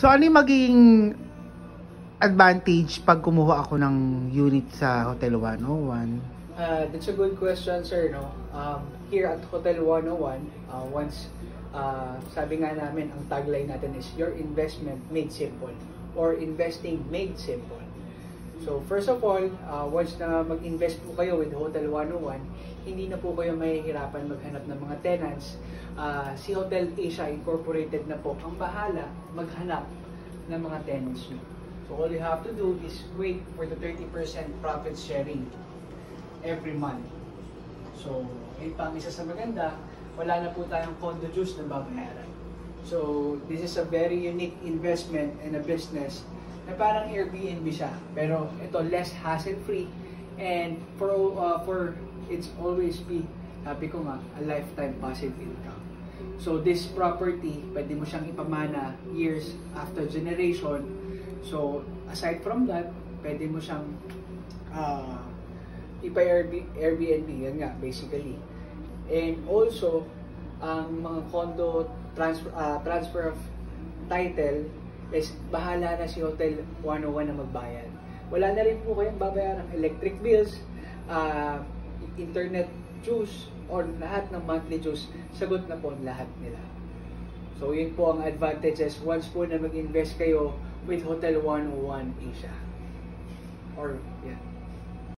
So, ano yung magiging advantage pag kumuha ako ng unit sa Hotel 101? That's a good question, sir. No? Here at Hotel 101, sabi nga namin, ang tagline natin is your investment made simple or investing made simple. So first of all, once na mag-invest po kayo with Hotel 101, hindi na po kayo mahihirapan maghanap ng mga tenants. Si Hotel Asia Incorporated na po ang bahala maghanap ng mga tenants nyo. So all you have to do is wait for the 30% profit sharing every month. So, yun pang isa sa maganda, wala na po tayong condo dues na babayaran. So, this is a very unique investment and a business na parang Airbnb siya. Pero ito, less hassle-free and for it's always be, sabi ko nga, a lifetime passive income. So, this property, pwede mo siyang ipamana years after generation. So, aside from that, pwede mo siyang ipa-Airbnb, yan nga, basically. And also, ang mga condo transfer of title is bahala na si Hotel 101 na magbayad. Wala na rin po kayong babayaran ng electric bills, internet dues, or lahat ng monthly dues, sagot na po lahat nila. So, yun po ang advantages once po na mag-invest kayo with Hotel 101 Asia. Or, yeah.